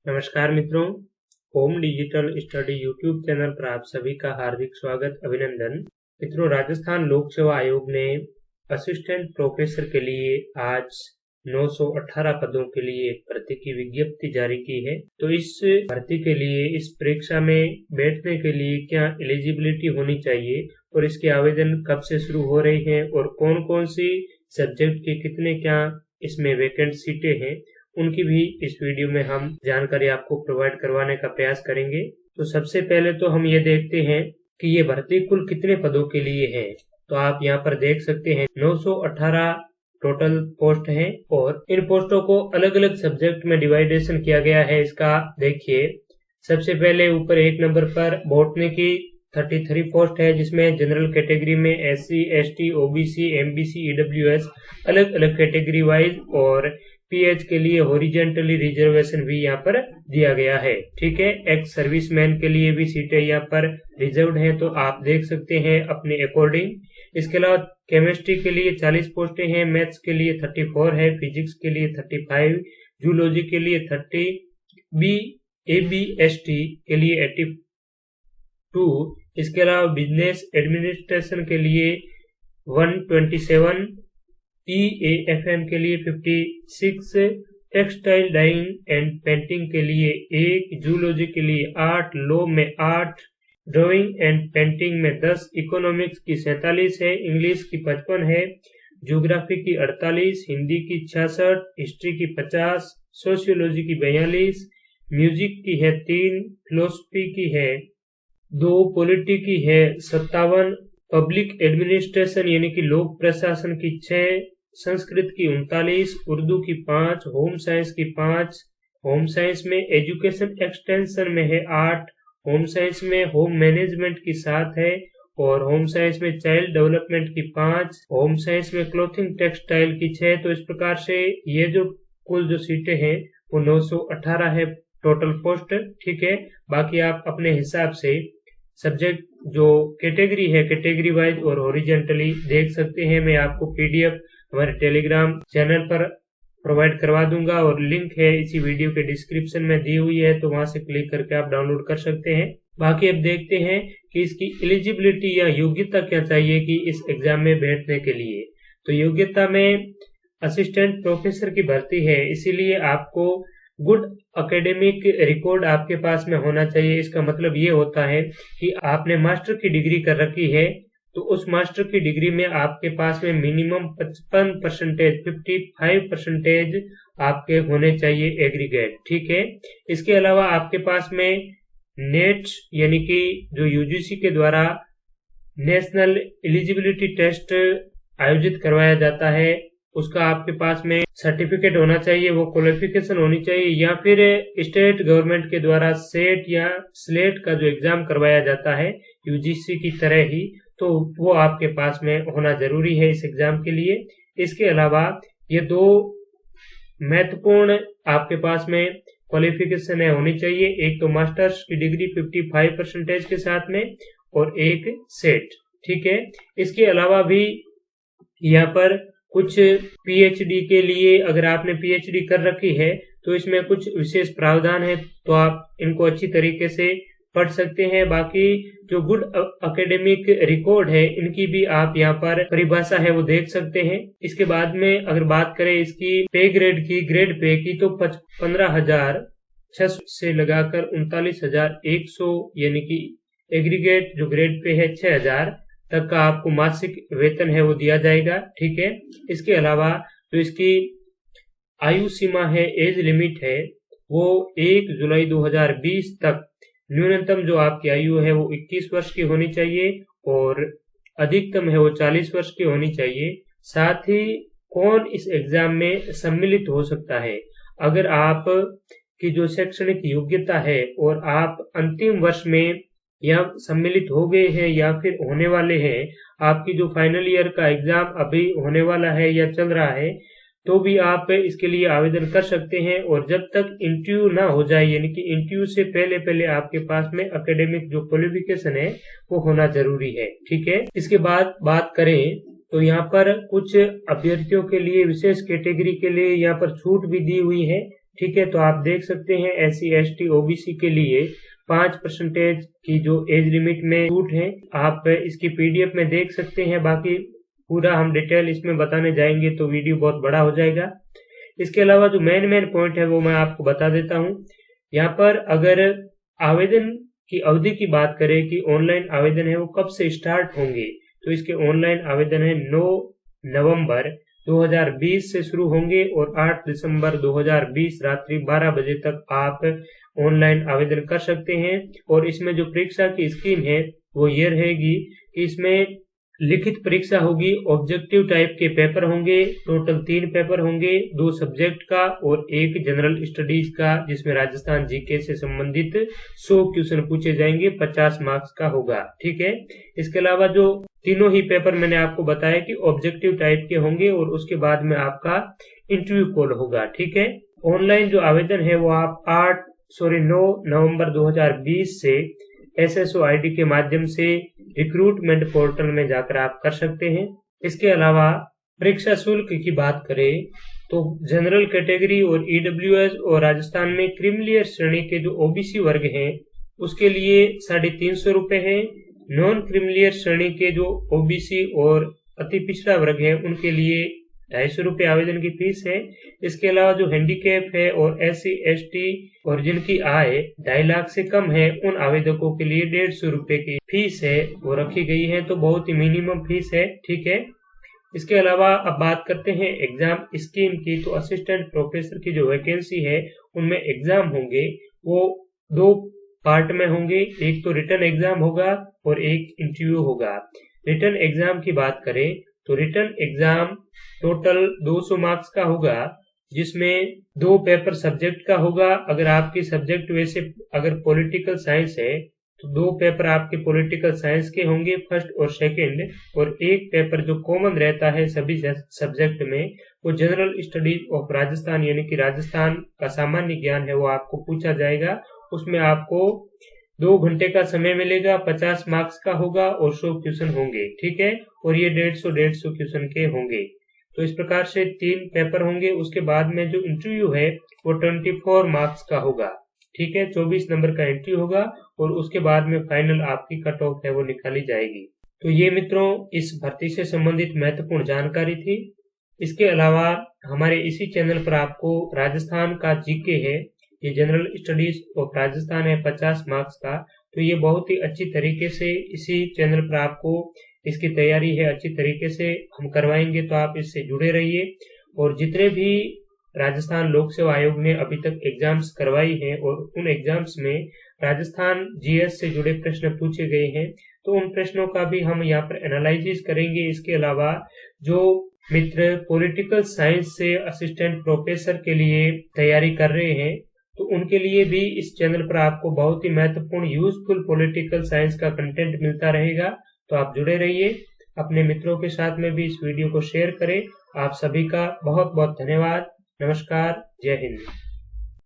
नमस्कार मित्रों, home digital study YouTube channel पर आप सभी का हार्दिक स्वागत अभिनंदन। मित्रों, राजस्थान लोक सेवा आयोग ने असिस्टेंट प्रोफेसर के लिए आज 918 पदों के लिए एक भर्ती की विज्ञप्ति जारी की है। तो इस भर्ती के लिए, इस परीक्षा में बैठने के लिए क्या एलिजिबिलिटी होनी चाहिए और इसके आवेदन कब से शुरू हो रहे हैं और कौन कौन सी सब्जेक्ट के कितने क्या इसमें वैकेंट सीटें हैं, उनकी भी इस वीडियो में हम जानकारी आपको प्रोवाइड करवाने का प्रयास करेंगे। तो सबसे पहले तो हम ये देखते हैं कि ये भर्ती कुल कितने पदों के लिए है। तो आप यहाँ पर देख सकते हैं 918 टोटल पोस्ट हैं और इन पोस्टों को अलग अलग सब्जेक्ट में डिवाइडेशन किया गया है। इसका देखिए, सबसे पहले ऊपर एक नंबर पर बॉटनी की 33 पोस्ट है, जिसमें जनरल कैटेगरी में SC, ST, OBC, MBC, EWS अलग अलग कैटेगरी वाइज और PH के लिए हॉरिजेंटली रिजर्वेशन भी यहाँ पर दिया गया है। ठीक है, एक्स सर्विसमैन के लिए भी सीटें यहाँ पर रिजर्व्ड हैं, तो आप देख सकते हैं अपने अकॉर्डिंग। इसके अलावा केमिस्ट्री के लिए 40 पोस्टें हैं, मैथ्स के लिए 34 है, फिजिक्स के लिए 35, जूलॉजी के लिए 30, ABST के लिए 82, इसके अलावा बिजनेस एडमिनिस्ट्रेशन के लिए 127, EAFM के लिए 56, टेक्सटाइल डाइंग एंड पेंटिंग के लिए 1, जूलॉजी के लिए 8, लॉ में 8, ड्राइंग एंड पेंटिंग में 10, इकोनॉमिक्स की 47 है, इंग्लिश की 55 है, ज्योग्राफी की 48, हिंदी की 66, हिस्ट्री की 50, सोशियोलॉजी की 42, म्यूजिक की है 3, फिलोसफी की है 2, पॉलिटी की है 57, पब्लिक एडमिनिस्ट्रेशन यानी कि लोक प्रशासन की 6, संस्कृत की 39, उर्दू की 5, होम साइंस की 5, होम साइंस में एजुकेशन एक्सटेंशन में है 8, होम साइंस में होम मैनेजमेंट की 7 है और होम साइंस में चाइल्ड डेवलपमेंट की 5, होम साइंस में क्लोथिंग टेक्सटाइल की 6। तो इस प्रकार से ये जो कुल जो सीटें हैं वो 918 है टोटल पोस्ट। ठीक है, बाकी आप अपने हिसाब से सब्जेक्ट जो कैटेगरी है कैटेगरी वाइज और हॉरिजेंटली देख सकते हैं। मैं आपको PDF हमारे टेलीग्राम चैनल पर प्रोवाइड करवा दूंगा और लिंक है इसी वीडियो के डिस्क्रिप्शन में दी हुई है, तो वहां से क्लिक करके आप डाउनलोड कर सकते हैं। बाकी अब देखते हैं कि इसकी एलिजिबिलिटी या योग्यता क्या चाहिए कि इस एग्जाम में बैठने के लिए। तो योग्यता में असिस्टेंट प्रोफेसर की भर्ती है, इसीलिए आपको गुड एकेडमिक रिकॉर्ड आपके पास में होना चाहिए। इसका मतलब ये होता है कि आपने मास्टर की डिग्री कर रखी है, तो उस मास्टर की डिग्री में आपके पास में मिनिमम 55% आपके होने चाहिए एग्रीगेट। ठीक है, इसके अलावा आपके पास में नेट यानी कि जो UGC के द्वारा नेशनल एलिजिबिलिटी टेस्ट आयोजित करवाया जाता है, उसका आपके पास में सर्टिफिकेट होना चाहिए, वो क्वालिफिकेशन होनी चाहिए, या फिर स्टेट गवर्नमेंट के द्वारा सेट या स्लेट का जो एग्जाम करवाया जाता है UGC की तरह ही, तो वो आपके पास में होना जरूरी है इस एग्जाम के लिए। इसके अलावा ये 2 महत्वपूर्ण आपके पास में क्वालिफिकेशन होनी चाहिए, एक तो मास्टर्स की डिग्री 55% के साथ में और एक सेट। ठीक है, इसके अलावा भी यहाँ पर कुछ PhD के लिए, अगर आपने PhD कर रखी है तो इसमें कुछ विशेष प्रावधान है, तो आप इनको अच्छी तरीके से पढ़ सकते हैं। बाकी जो गुड एकेडमिक रिकॉर्ड है, इनकी भी आप यहाँ पर परिभाषा है वो देख सकते हैं। इसके बाद में अगर बात करें इसकी पे ग्रेड की, ग्रेड पे की, तो 15,600 से लगाकर 39,100 यानी कि एग्रीगेट जो ग्रेड पे है 6,000 तक का आपको मासिक वेतन है वो दिया जाएगा। ठीक है, इसके अलावा जो इसकी आयु सीमा है, एज लिमिट है, वो 1 जुलाई 2020 तक न्यूनतम जो आपकी आयु है वो 21 वर्ष की होनी चाहिए और अधिकतम है वो 40 वर्ष की होनी चाहिए। साथ ही कौन इस एग्जाम में सम्मिलित हो सकता है, अगर आप की जो शैक्षणिक योग्यता है और आप अंतिम वर्ष में या सम्मिलित हो गए हैं या फिर होने वाले हैं, आपकी जो फाइनल ईयर का एग्जाम अभी होने वाला है या चल रहा है, तो भी आप इसके लिए आवेदन कर सकते हैं। और जब तक इंटरव्यू ना हो जाए, यानी कि इंटरव्यू से पहले पहले आपके पास में एकेडमिक जो क्वालिफिकेशन है वो होना जरूरी है। ठीक है, इसके बाद बात करें तो यहाँ पर कुछ अभ्यर्थियों के लिए, विशेष कैटेगरी के लिए यहाँ पर छूट भी दी हुई है। ठीक है, तो आप देख सकते हैं SC ST OBC के लिए 5% की जो एज लिमिट में छूट है, आप इसकी PDF में देख सकते हैं। बाकी पूरा हम डिटेल इसमें बताने जाएंगे तो वीडियो बहुत बड़ा हो जाएगा। इसके अलावा जो मेन पॉइंट है वो मैं आपको बता देता हूँ। यहाँ पर अगर आवेदन की अवधि की बात करें कि ऑनलाइन आवेदन है वो कब से स्टार्ट होंगे, तो इसके ऑनलाइन आवेदन है 9 नवंबर 2020 से शुरू होंगे और 8 दिसंबर 2020 रात्रि 12 बजे तक आप ऑनलाइन आवेदन कर सकते हैं। और इसमें जो परीक्षा की स्कीम है वो ये रहेगी कि इसमें लिखित परीक्षा होगी, ऑब्जेक्टिव टाइप के पेपर होंगे, टोटल 3 पेपर होंगे, 2 सब्जेक्ट का और 1 जनरल स्टडीज का, जिसमें राजस्थान जीके से संबंधित 100 क्वेश्चन पूछे जाएंगे, 50 मार्क्स का होगा। ठीक है, इसके अलावा जो तीनों ही पेपर मैंने आपको बताया कि ऑब्जेक्टिव टाइप के होंगे और उसके बाद में आपका इंटरव्यू कॉल होगा। ठीक है, ऑनलाइन जो आवेदन है वो आप 9 नवंबर 2020 से SSO ID के माध्यम से रिक्रूटमेंट पोर्टल में जाकर आप कर सकते हैं। इसके अलावा परीक्षा शुल्क की बात करें तो जनरल कैटेगरी और EWS और राजस्थान में क्रीमिलियर श्रेणी के जो OBC वर्ग हैं उसके लिए 350 रुपए है। नॉन क्रीमिलियर श्रेणी के जो OBC और अति पिछड़ा वर्ग है उनके लिए 250 रुपए आवेदन की फीस है। इसके अलावा जो हैंडीकैप है और SC ST और जिनकी आय 2.5 लाख से कम है उन आवेदकों के लिए 150 रुपए की फीस है वो रखी गई है, तो बहुत ही मिनिमम फीस है। ठीक है, इसके अलावा अब बात करते हैं एग्जाम स्कीम की। तो असिस्टेंट प्रोफेसर की जो वैकेंसी है उनमें एग्जाम होंगे वो 2 पार्ट में होंगे, एक तो रिटन एग्जाम होगा और एक इंटरव्यू होगा। रिटन एग्जाम की बात करें तो रिटन एग्जाम टोटल 200 मार्क्स का होगा, जिसमें 2 पेपर सब्जेक्ट का होगा। अगर आपकी सब्जेक्ट वैसे अगर पॉलिटिकल साइंस है तो 2 पेपर आपके पॉलिटिकल साइंस के होंगे, फर्स्ट और सेकंड, और एक पेपर जो कॉमन रहता है सभी सब्जेक्ट में वो जनरल स्टडीज ऑफ राजस्थान यानी कि राजस्थान का सामान्य ज्ञान है वो आपको पूछा जाएगा। उसमें आपको 2 घंटे का समय मिलेगा, 50 मार्क्स का होगा और 100 क्वेश्चन होंगे। ठीक है, और ये 150 क्वेश्चन के होंगे। तो इस प्रकार से 3 पेपर होंगे। उसके बाद में जो इंटरव्यू है वो 24 मार्क्स का होगा। ठीक है, 24 नंबर का इंटरव्यू होगा और उसके बाद में फाइनल आपकी कट ऑफ है वो निकाली जाएगी। तो ये मित्रों इस भर्ती से संबंधित महत्वपूर्ण जानकारी थी। इसके अलावा हमारे इसी चैनल पर आपको राजस्थान का जीके है, ये जनरल स्टडीज ऑफ राजस्थान है 50 मार्क्स का, तो ये बहुत ही अच्छी तरीके से इसी चैनल पर आपको इसकी तैयारी है अच्छी तरीके से हम करवाएंगे, तो आप इससे जुड़े रहिए। और जितने भी राजस्थान लोक सेवा आयोग ने अभी तक एग्जाम्स करवाई हैं और उन एग्जाम्स में राजस्थान GS से जुड़े प्रश्न पूछे गए हैं, तो उन प्रश्नों का भी हम यहाँ पर एनालिसिस करेंगे। इसके अलावा जो मित्र पॉलिटिकल साइंस से असिस्टेंट प्रोफेसर के लिए तैयारी कर रहे हैं तो उनके लिए भी इस चैनल पर आपको बहुत ही महत्वपूर्ण यूजफुल पॉलिटिकल साइंस का कंटेंट मिलता रहेगा, तो आप जुड़े रहिए। अपने मित्रों के साथ में भी इस वीडियो को शेयर करें। आप सभी का बहुत बहुत धन्यवाद। नमस्कार, जय हिंद।